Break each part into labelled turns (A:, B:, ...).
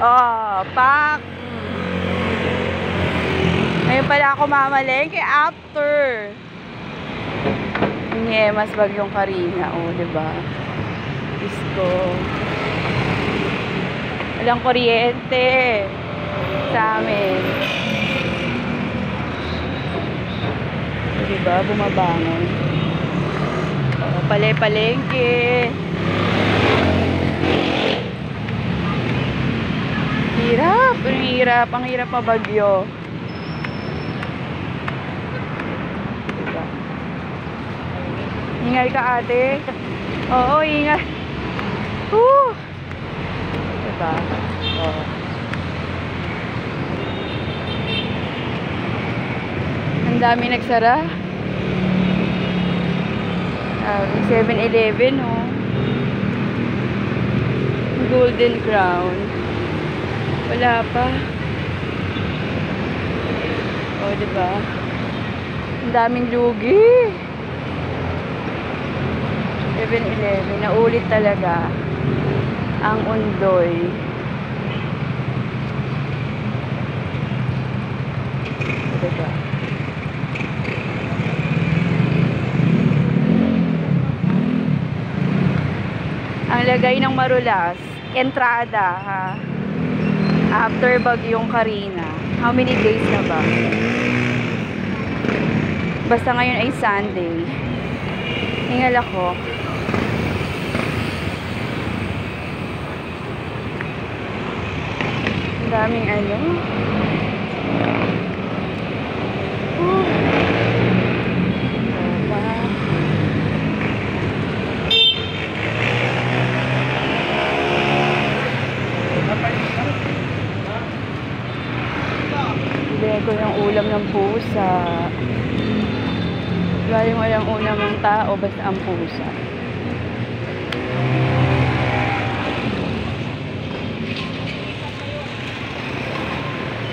A: Oh, pak. Ngayon pala ako mamalengke after. Ni Emas Bagyong Karina. Oh, diba? Isko. Walang kuryente sa amin. So, diba? Bumabangon. Oh, palengke. Hirap. Ang hirap mabagyo. Diba? Ingal ka, ate. Oo, ingal. Diba? Oo. Ang dami nagsara. 7-Eleven, oh. Golden Crown. Wala pa. Oh, diba? Ang daming lugi. 7-Eleven. Naulit talaga ang undoy. Diba? Ang lagay ng Marulas, entrada, ha? After Bagyong Karina. How many days na ba? Basta ngayon ay Sunday. Hingal ako. Ang daming ano. Bili ko yung ulam ng pusa. Walang ulam ng tao, basta ang pusa.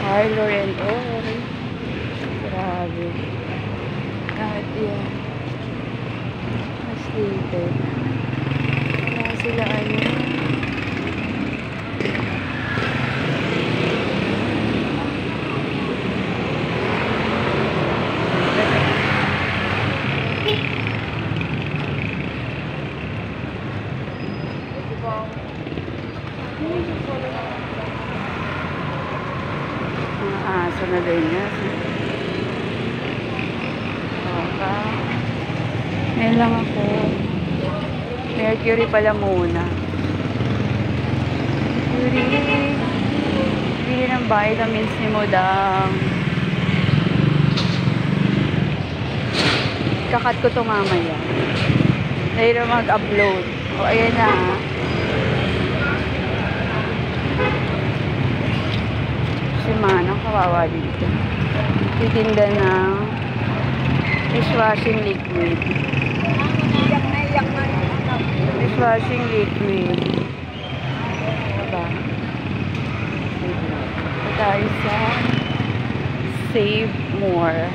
A: Parlor and all. Grabe. Kahit yan. Mas dito. Wala sila ano. Mga aso na din yan. Okay. Ngayon lang ako. Mercury pala muna. Mercury. Bili ng vitamins ni Modang. Kakat ko ito mamaya. Dahil na mag-upload. O, ayan na. Si Manang kawawa dito. Titinda ng dishwashing liquid. Dishwashing liquid. Diba? Ito tayo sa Save More.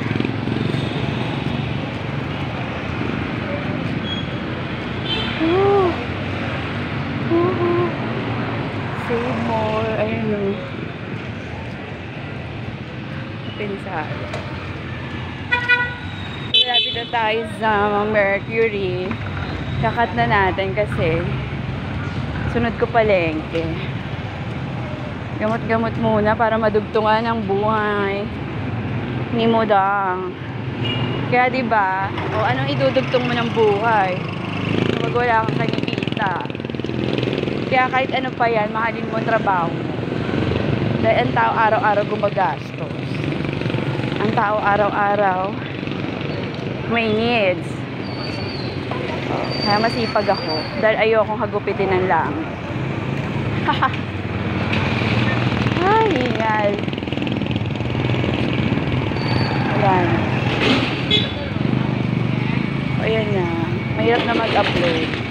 A: Save More. Ayun o. Pinsado. Malapit na tayo sa Mercury. Kakat na natin kasi sunod ko palengke. Gamot-gamot muna para madugtungan ang buhay ni Modang. Kaya diba, o anong idudugtong mo ng buhay? Kapag wala kang kinikita. Kaya kahit ano pa yan, mahalin mo ang trabaho mo. Dahil ang tao araw-araw gumagastos. Ang tao araw-araw may needs. Kaya masipag ako. Dahil ayokong hagupitin ng langit. Ay, hingal. Wala na. O, ayan na. Mahirap na mag-upload.